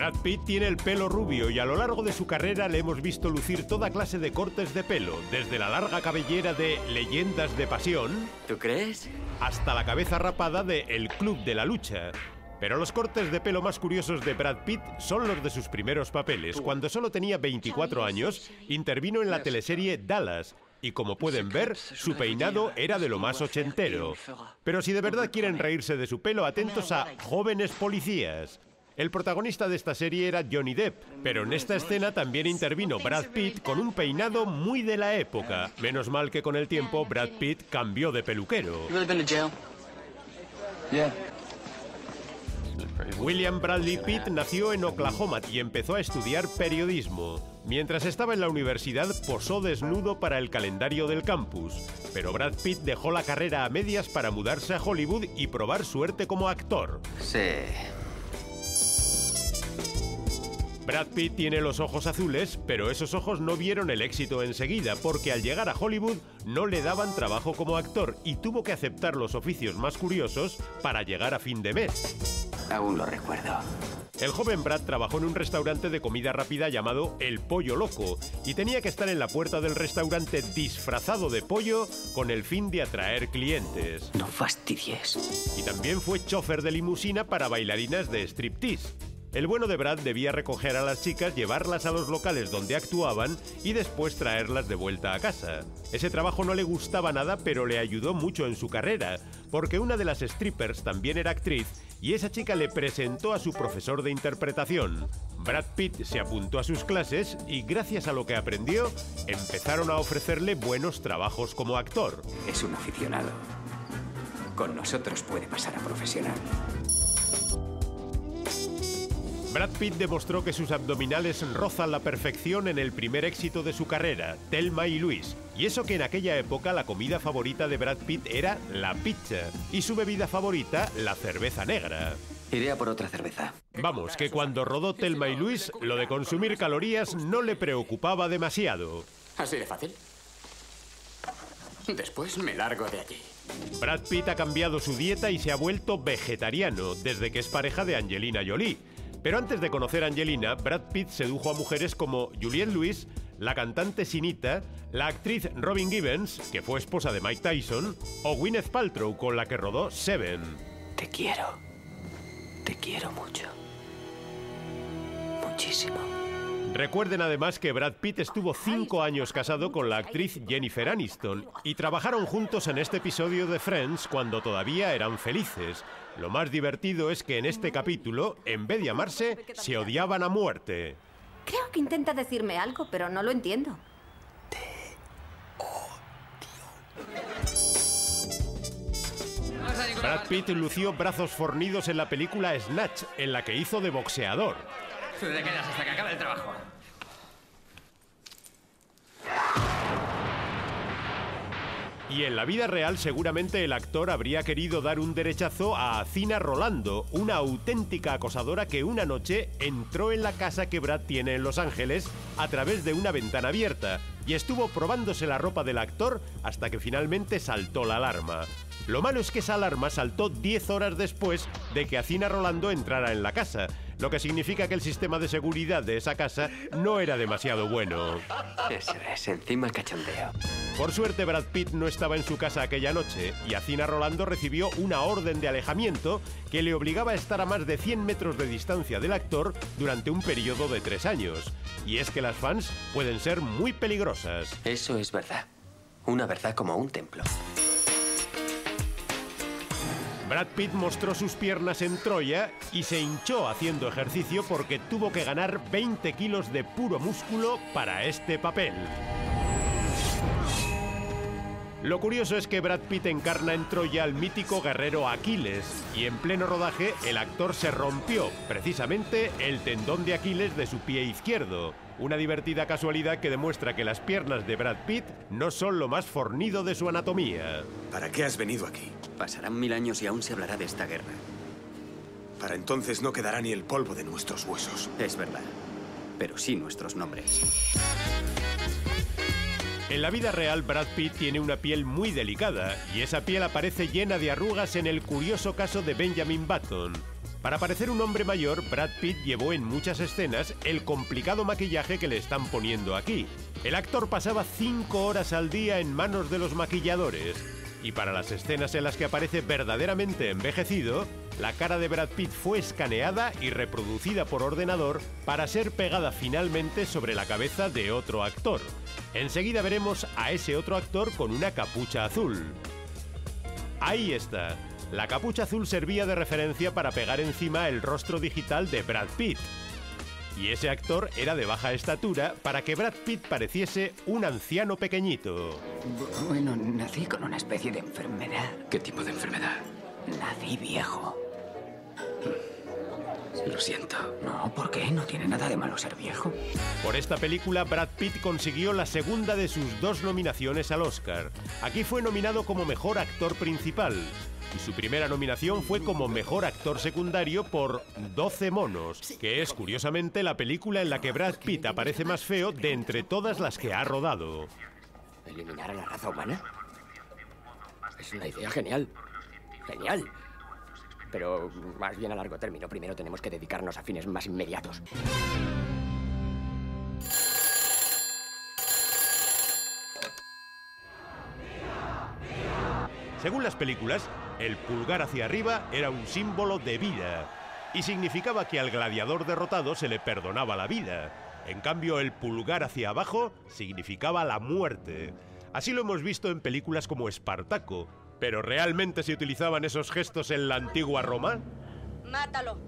Brad Pitt tiene el pelo rubio y a lo largo de su carrera le hemos visto lucir toda clase de cortes de pelo, desde la larga cabellera de Leyendas de Pasión... ¿Tú crees? ...hasta la cabeza rapada de El Club de la Lucha. Pero los cortes de pelo más curiosos de Brad Pitt son los de sus primeros papeles. Cuando solo tenía 24 años, intervino en la teleserie Dallas. Y como pueden ver, su peinado era de lo más ochentero. Pero si de verdad quieren reírse de su pelo, atentos a Jóvenes Policías. El protagonista de esta serie era Johnny Depp, pero en esta escena también intervino Brad Pitt con un peinado muy de la época. Menos mal que con el tiempo Brad Pitt cambió de peluquero. William Bradley Pitt nació en Oklahoma y empezó a estudiar periodismo. Mientras estaba en la universidad, posó desnudo para el calendario del campus. Pero Brad Pitt dejó la carrera a medias para mudarse a Hollywood y probar suerte como actor. Sí. Brad Pitt tiene los ojos azules, pero esos ojos no vieron el éxito enseguida, porque al llegar a Hollywood no le daban trabajo como actor y tuvo que aceptar los oficios más curiosos para llegar a fin de mes. Aún lo recuerdo. El joven Brad trabajó en un restaurante de comida rápida llamado El Pollo Loco y tenía que estar en la puerta del restaurante disfrazado de pollo con el fin de atraer clientes. No fastidies. Y también fue chofer de limusina para bailarinas de striptease. El bueno de Brad debía recoger a las chicas, llevarlas a los locales donde actuaban y después traerlas de vuelta a casa. Ese trabajo no le gustaba nada, pero le ayudó mucho en su carrera, porque una de las strippers también era actriz y esa chica le presentó a su profesor de interpretación. Brad Pitt se apuntó a sus clases y gracias a lo que aprendió, empezaron a ofrecerle buenos trabajos como actor. Es un aficionado. Con nosotros puede pasar a profesional. Brad Pitt demostró que sus abdominales rozan la perfección en el primer éxito de su carrera, Thelma y Luis. Y eso que en aquella época la comida favorita de Brad Pitt era la pizza y su bebida favorita, la cerveza negra. Iré a por otra cerveza. Vamos, que cuando rodó Thelma y Luis, lo de consumir calorías no le preocupaba demasiado. ¿Así de fácil? Después me largo de allí. Brad Pitt ha cambiado su dieta y se ha vuelto vegetariano desde que es pareja de Angelina Jolie. Pero antes de conocer a Angelina, Brad Pitt sedujo a mujeres como Juliette Lewis, la cantante Sinita, la actriz Robin Givens, que fue esposa de Mike Tyson, o Gwyneth Paltrow, con la que rodó Seven. Te quiero mucho. Muchísimo. Recuerden además que Brad Pitt estuvo 5 años casado con la actriz Jennifer Aniston y trabajaron juntos en este episodio de Friends cuando todavía eran felices. Lo más divertido es que en este capítulo, en vez de amarse, se odiaban a muerte. Creo que intenta decirme algo, pero no lo entiendo. Brad Pitt lució brazos fornidos en la película Snatch, en la que hizo de boxeador. Tú te quedas hasta que acabe el trabajo. Y en la vida real seguramente el actor habría querido dar un derechazo a Athena Rolando, una auténtica acosadora que una noche entró en la casa que Brad tiene en Los Ángeles a través de una ventana abierta y estuvo probándose la ropa del actor hasta que finalmente saltó la alarma. Lo malo es que esa alarma saltó 10 horas después de que Athena Rolando entrara en la casa, lo que significa que el sistema de seguridad de esa casa no era demasiado bueno. Eso es, encima el cachondeo. Por suerte, Brad Pitt no estaba en su casa aquella noche y Athena Rolando recibió una orden de alejamiento que le obligaba a estar a más de 100 metros de distancia del actor durante un periodo de 3 años. Y es que las fans pueden ser muy peligrosas. Eso es verdad. Una verdad como un templo. Brad Pitt mostró sus piernas en Troya y se hinchó haciendo ejercicio porque tuvo que ganar 20 kilos de puro músculo para este papel. Lo curioso es que Brad Pitt encarna en Troya al mítico guerrero Aquiles y en pleno rodaje el actor se rompió, precisamente, el tendón de Aquiles de su pie izquierdo. Una divertida casualidad que demuestra que las piernas de Brad Pitt no son lo más fornido de su anatomía. ¿Para qué has venido aquí? Pasarán 1000 años y aún se hablará de esta guerra. Para entonces no quedará ni el polvo de nuestros huesos. Es verdad, pero sí nuestros nombres. En la vida real, Brad Pitt tiene una piel muy delicada y esa piel aparece llena de arrugas en el curioso caso de Benjamin Button. Para parecer un hombre mayor, Brad Pitt llevó en muchas escenas el complicado maquillaje que le están poniendo aquí. El actor pasaba 5 horas al día en manos de los maquilladores. Y para las escenas en las que aparece verdaderamente envejecido, la cara de Brad Pitt fue escaneada y reproducida por ordenador para ser pegada finalmente sobre la cabeza de otro actor. Enseguida veremos a ese otro actor con una capucha azul. Ahí está. La capucha azul servía de referencia para pegar encima el rostro digital de Brad Pitt. Y ese actor era de baja estatura para que Brad Pitt pareciese un anciano pequeñito. Bueno, nací con una especie de enfermedad. ¿Qué tipo de enfermedad? Nací viejo. Lo siento. No, ¿por qué? No tiene nada de malo ser viejo. Por esta película, Brad Pitt consiguió la segunda de sus 2 nominaciones al Oscar. Aquí fue nominado como mejor actor principal. Y su primera nominación fue como mejor actor secundario por 12 monos, que es curiosamente la película en la que Brad Pitt aparece más feo de entre todas las que ha rodado. ¿Eliminar a la raza humana? Es una idea genial. Genial. Pero más bien a largo término. Primero tenemos que dedicarnos a fines más inmediatos. Según las películas, el pulgar hacia arriba era un símbolo de vida y significaba que al gladiador derrotado se le perdonaba la vida. En cambio, el pulgar hacia abajo significaba la muerte. Así lo hemos visto en películas como Espartaco. ¿Pero realmente se utilizaban esos gestos en la antigua Roma? ¡Mátalo!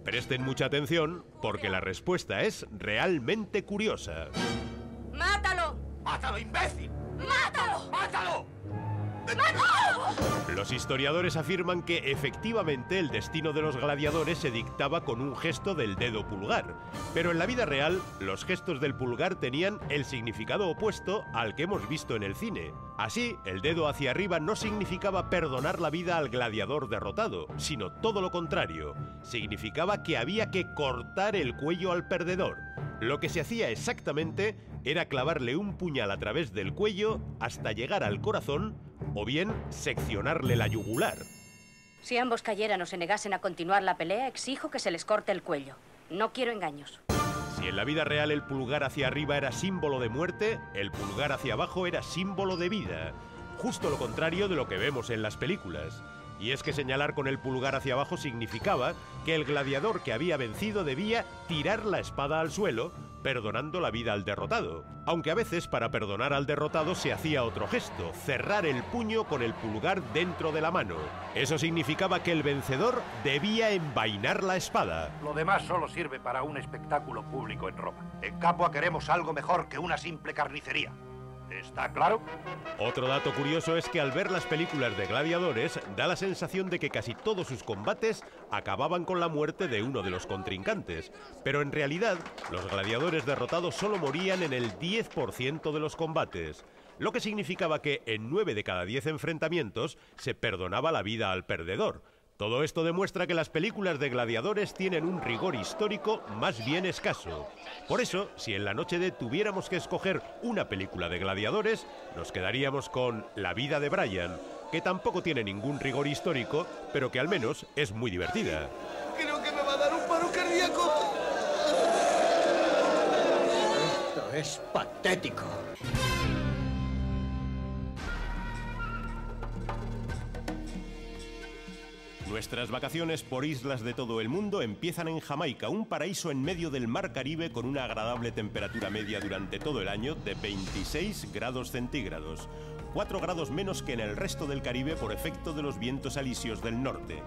Presten mucha atención, porque la respuesta es realmente curiosa. ¡Mátalo! ¡Mátalo, imbécil! ¡Mátalo! ¡Mátalo! Los historiadores afirman que efectivamente el destino de los gladiadores se dictaba con un gesto del dedo pulgar, pero en la vida real los gestos del pulgar tenían el significado opuesto al que hemos visto en el cine. Así, el dedo hacia arriba no significaba perdonar la vida al gladiador derrotado, sino todo lo contrario. Significaba que había que cortar el cuello al perdedor. Lo que se hacía exactamente era clavarle un puñal a través del cuello hasta llegar al corazón o bien seccionarle la yugular. Si ambos cayeran o se negasen a continuar la pelea, exijo que se les corte el cuello. No quiero engaños. Si en la vida real el pulgar hacia arriba era símbolo de muerte, el pulgar hacia abajo era símbolo de vida. Justo lo contrario de lo que vemos en las películas. Y es que señalar con el pulgar hacia abajo significaba que el gladiador que había vencido debía tirar la espada al suelo, perdonando la vida al derrotado. Aunque a veces para perdonar al derrotado se hacía otro gesto, cerrar el puño con el pulgar dentro de la mano. Eso significaba que el vencedor debía envainar la espada. Lo demás solo sirve para un espectáculo público en Roma. En Capua queremos algo mejor que una simple carnicería. ¿Está claro? Otro dato curioso es que al ver las películas de gladiadores, da la sensación de que casi todos sus combates acababan con la muerte de uno de los contrincantes. Pero en realidad, los gladiadores derrotados solo morían en el 10% de los combates, lo que significaba que en 9 de cada 10 enfrentamientos se perdonaba la vida al perdedor. Todo esto demuestra que las películas de gladiadores tienen un rigor histórico más bien escaso. Por eso, si en la noche D tuviéramos que escoger una película de gladiadores, nos quedaríamos con La vida de Brian, que tampoco tiene ningún rigor histórico, pero que al menos es muy divertida. Creo que me va a dar un paro cardíaco. Esto es patético. Nuestras vacaciones por islas de todo el mundo empiezan en Jamaica, un paraíso en medio del mar Caribe con una agradable temperatura media durante todo el año de 26 grados centígrados, 4 grados menos que en el resto del Caribe por efecto de los vientos alisios del norte.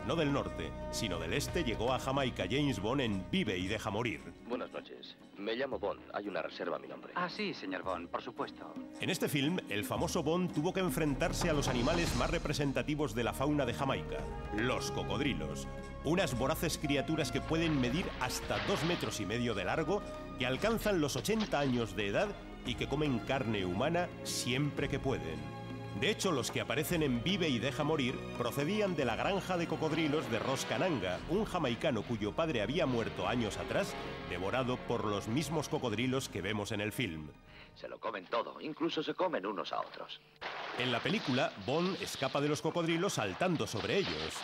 No del norte, sino del este llegó a Jamaica James Bond en Vive y deja morir. Buenas noches. Me llamo Bond. Hay una reserva a mi nombre. Ah, sí, señor Bond, por supuesto. En este film, el famoso Bond tuvo que enfrentarse a los animales más representativos de la fauna de Jamaica, los cocodrilos. Unas voraces criaturas que pueden medir hasta 2,5 metros de largo, que alcanzan los 80 años de edad y que comen carne humana siempre que pueden. De hecho, los que aparecen en Vive y deja morir procedían de la granja de cocodrilos de Ros Kananga, un jamaicano cuyo padre había muerto años atrás, devorado por los mismos cocodrilos que vemos en el film. Se lo comen todo, incluso se comen unos a otros. En la película, Bond escapa de los cocodrilos saltando sobre ellos.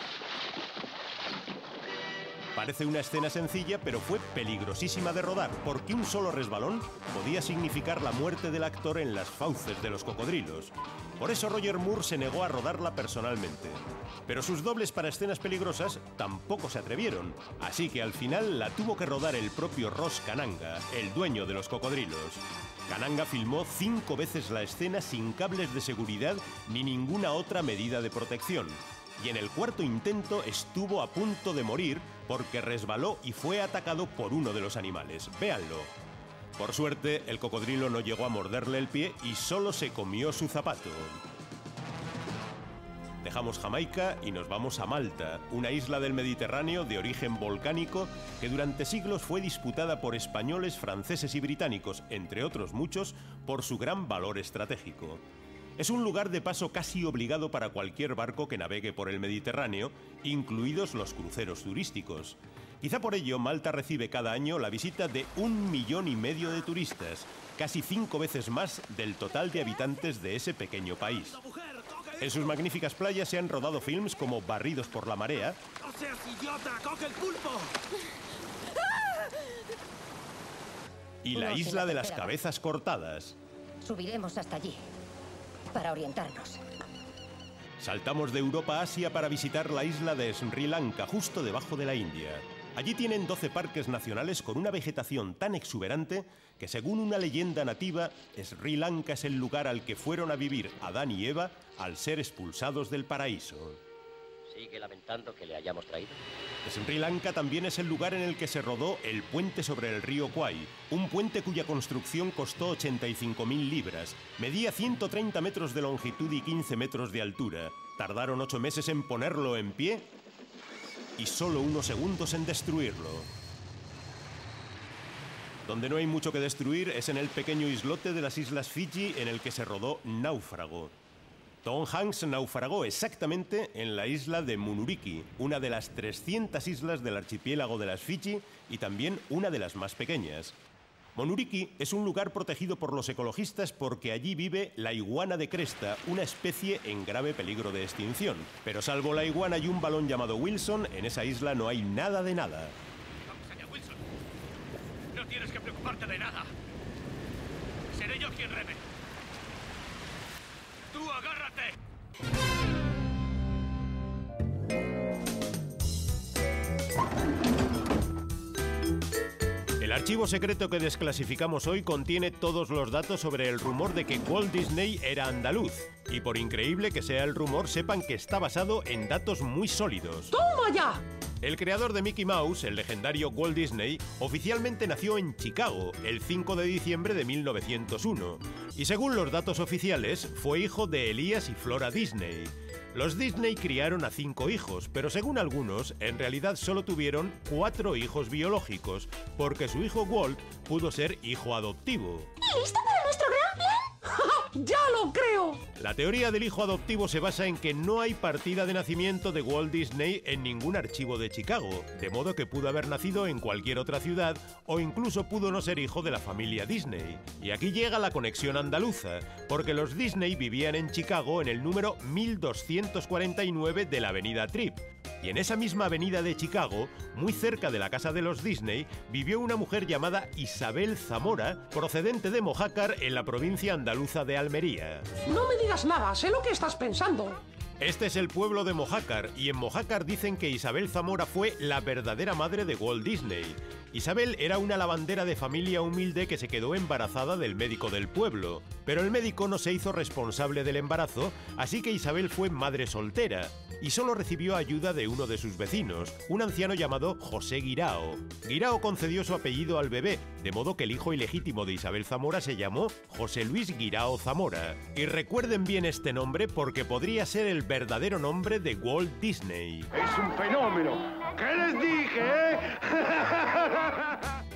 Parece una escena sencilla, pero fue peligrosísima de rodar, porque un solo resbalón podía significar la muerte del actor en las fauces de los cocodrilos. Por eso Roger Moore se negó a rodarla personalmente. Pero sus dobles para escenas peligrosas tampoco se atrevieron, así que al final la tuvo que rodar el propio Ross Kananga, el dueño de los cocodrilos. Kananga filmó 5 veces la escena sin cables de seguridad ni ninguna otra medida de protección. Y en el cuarto intento estuvo a punto de morir porque resbaló y fue atacado por uno de los animales. Véanlo. Por suerte, el cocodrilo no llegó a morderle el pie y solo se comió su zapato. Dejamos Jamaica y nos vamos a Malta, una isla del Mediterráneo de origen volcánico que durante siglos fue disputada por españoles, franceses y británicos, entre otros muchos, por su gran valor estratégico. Es un lugar de paso casi obligado para cualquier barco que navegue por el Mediterráneo, incluidos los cruceros turísticos. Quizá por ello Malta recibe cada año la visita de 1,5 millones de turistas, casi 5 veces más del total de habitantes de ese pequeño país. En sus magníficas playas se han rodado films como Barridos por la marea, ¡No seas idiota! ¡Coge el pulpo! y La isla de las cabezas cortadas. Subiremos hasta allí para orientarnos. Saltamos de Europa a Asia para visitar la isla de Sri Lanka, justo debajo de la India. Allí tienen 12 parques nacionales con una vegetación tan exuberante que, según una leyenda nativa, Sri Lanka es el lugar al que fueron a vivir Adán y Eva al ser expulsados del paraíso. ¿Sigue lamentando que le hayamos traído? Sri Lanka también es el lugar en el que se rodó el puente sobre el río Kwai, un puente cuya construcción costó 85.000 libras, medía 130 metros de longitud y 15 metros de altura. Tardaron 8 meses en ponerlo en pie y solo unos segundos en destruirlo. Donde no hay mucho que destruir es en el pequeño islote de las Islas Fiji en el que se rodó Náufrago. Tom Hanks naufragó exactamente en la isla de Munuriki, una de las 300 islas del archipiélago de las Fiji y también una de las más pequeñas. Monuriki es un lugar protegido por los ecologistas porque allí vive la iguana de cresta, una especie en grave peligro de extinción. Pero salvo la iguana y un balón llamado Wilson, en esa isla no hay nada de nada. Vamos allá, Wilson. No tienes que preocuparte de nada. Seré yo quien reme. ¡Tú agárrate! El archivo secreto que desclasificamos hoy contiene todos los datos sobre el rumor de que Walt Disney era andaluz. Y por increíble que sea el rumor, sepan que está basado en datos muy sólidos. ¡Toma ya! El creador de Mickey Mouse, el legendario Walt Disney, oficialmente nació en Chicago el 5 de diciembre de 1901. Y según los datos oficiales, fue hijo de Elías y Flora Disney. Los Disney criaron a 5 hijos, pero según algunos, en realidad solo tuvieron 4 hijos biológicos, porque su hijo Walt pudo ser hijo adoptivo. ¿Listo para nuestro gran plan? ¡Ya lo creo! La teoría del hijo adoptivo se basa en que no hay partida de nacimiento de Walt Disney en ningún archivo de Chicago, de modo que pudo haber nacido en cualquier otra ciudad o incluso pudo no ser hijo de la familia Disney. Y aquí llega la conexión andaluza, porque los Disney vivían en Chicago en el número 1249 de la avenida Tripp. Y en esa misma avenida de Chicago, muy cerca de la casa de los Disney, vivió una mujer llamada Isabel Zamora, procedente de Mojácar en la provincia andaluza de Almería. No me digas nada, sé lo que estás pensando. Este es el pueblo de Mojácar, y en Mojácar dicen que Isabel Zamora fue la verdadera madre de Walt Disney. Isabel era una lavandera de familia humilde que se quedó embarazada del médico del pueblo, pero el médico no se hizo responsable del embarazo, así que Isabel fue madre soltera, y solo recibió ayuda de uno de sus vecinos, un anciano llamado José Guirao. Guirao concedió su apellido al bebé, de modo que el hijo ilegítimo de Isabel Zamora se llamó José Luis Guirao Zamora. Y recuerden bien este nombre porque podría ser el verdadero nombre de Walt Disney. ¡Es un fenómeno! ¿Qué les dije,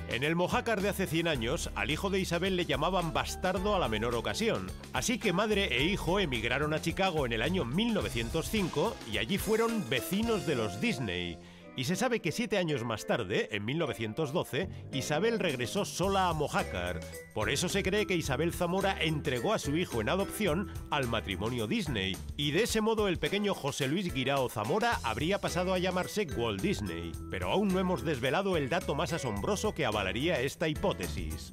En el Mojácar de hace 100 años, al hijo de Isabel le llamaban bastardo a la menor ocasión. Así que madre e hijo emigraron a Chicago en el año 1905 y allí fueron vecinos de los Disney. Y se sabe que 7 años más tarde, en 1912, Isabel regresó sola a Mojácar. Por eso se cree que Isabel Zamora entregó a su hijo en adopción al matrimonio Disney. Y de ese modo el pequeño José Luis Guirao Zamora habría pasado a llamarse Walt Disney. Pero aún no hemos desvelado el dato más asombroso que avalaría esta hipótesis.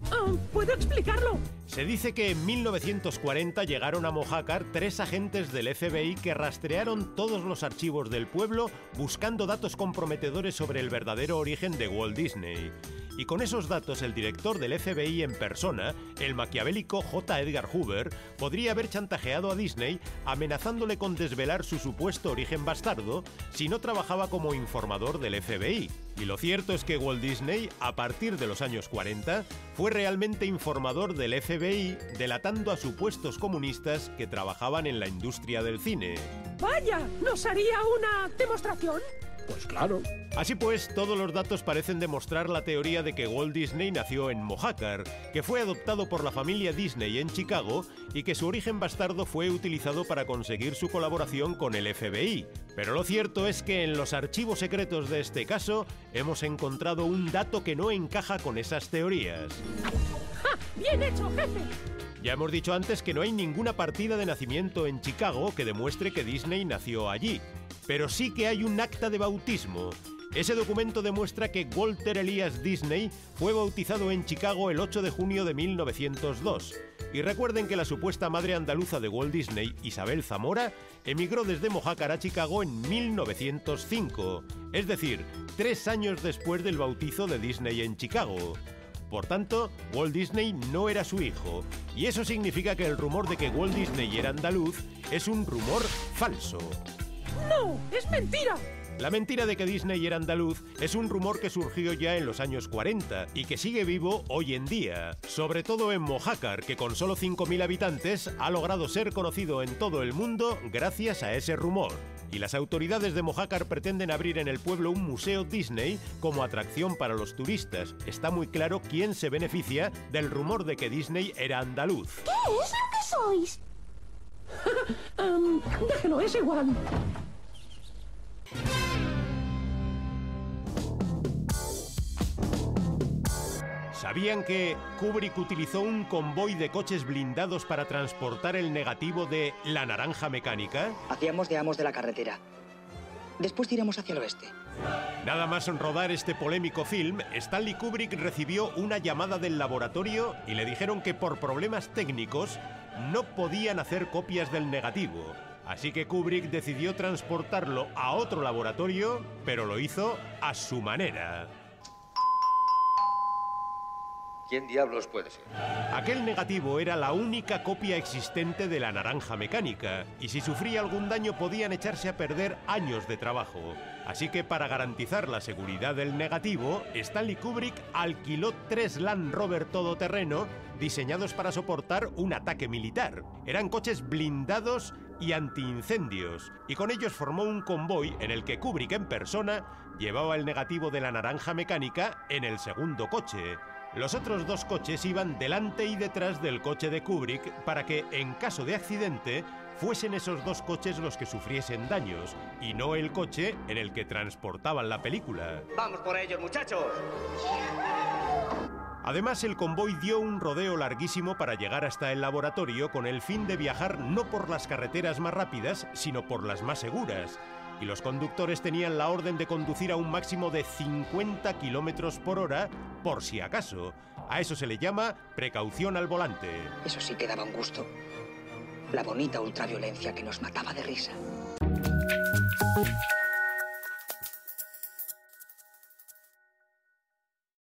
¿Puedo explicarlo? Se dice que en 1940 llegaron a Mojácar 3 agentes del FBI que rastrearon todos los archivos del pueblo buscando datos comprometedores sobre el verdadero origen de Walt Disney. Y con esos datos el director del FBI en persona, el maquiavélico J. Edgar Hoover, podría haber chantajeado a Disney amenazándole con desvelar su supuesto origen bastardo si no trabajaba como informador del FBI. Y lo cierto es que Walt Disney, a partir de los años 40, fue realmente informador del FBI, delatando a supuestos comunistas que trabajaban en la industria del cine. ¡Vaya! ¿Nos haría una demostración? Pues claro. Así pues, todos los datos parecen demostrar la teoría de que Walt Disney nació en Mojácar, que fue adoptado por la familia Disney en Chicago y que su origen bastardo fue utilizado para conseguir su colaboración con el FBI. Pero lo cierto es que en los archivos secretos de este caso hemos encontrado un dato que no encaja con esas teorías. ¡Ja! ¡Bien hecho, jefe! Ya hemos dicho antes que no hay ninguna partida de nacimiento en Chicago que demuestre que Disney nació allí. Pero sí que hay un acta de bautismo. Ese documento demuestra que Walter Elias Disney fue bautizado en Chicago el 8 de junio de 1902. Y recuerden que la supuesta madre andaluza de Walt Disney, Isabel Zamora, emigró desde Mojácar a Chicago en 1905, es decir, 3 años después del bautizo de Disney en Chicago. Por tanto, Walt Disney no era su hijo, y eso significa que el rumor de que Walt Disney era andaluz es un rumor falso. ¡No! ¡Es mentira! La mentira de que Disney era andaluz es un rumor que surgió ya en los años 40 y que sigue vivo hoy en día, sobre todo en Mojácar, que con solo 5.000 habitantes ha logrado ser conocido en todo el mundo gracias a ese rumor. Y las autoridades de Mojácar pretenden abrir en el pueblo un museo Disney como atracción para los turistas. Está muy claro quién se beneficia del rumor de que Disney era andaluz. ¿Qué es lo que sois? Déjelo, es igual. ¿Sabían que Kubrick utilizó un convoy de coches blindados para transportar el negativo de La Naranja Mecánica? Hacíamos de amos de la carretera. Después tiramos hacia el oeste. Nada más rodar este polémico film, Stanley Kubrick recibió una llamada del laboratorio y le dijeron que por problemas técnicos no podían hacer copias del negativo. Así que Kubrick decidió transportarlo a otro laboratorio, pero lo hizo a su manera. ¿Quién diablos puede ser? Aquel negativo era la única copia existente de La Naranja Mecánica, y si sufría algún daño podían echarse a perder años de trabajo. Así que para garantizar la seguridad del negativo, Stanley Kubrick alquiló 3 Land Rover todoterreno diseñados para soportar un ataque militar. Eran coches blindados y antiincendios, y con ellos formó un convoy en el que Kubrick en persona llevaba el negativo de La Naranja Mecánica en el segundo coche. Los otros 2 coches iban delante y detrás del coche de Kubrick para que, en caso de accidente, fuesen esos 2 coches los que sufriesen daños, y no el coche en el que transportaban la película. ¡Vamos por ellos, muchachos! Además, el convoy dio un rodeo larguísimo para llegar hasta el laboratorio con el fin de viajar no por las carreteras más rápidas, sino por las más seguras. Y los conductores tenían la orden de conducir a un máximo de 50 kilómetros por hora, por si acaso. A eso se le llama precaución al volante. Eso sí que daba un gusto. La bonita ultraviolencia que nos mataba de risa.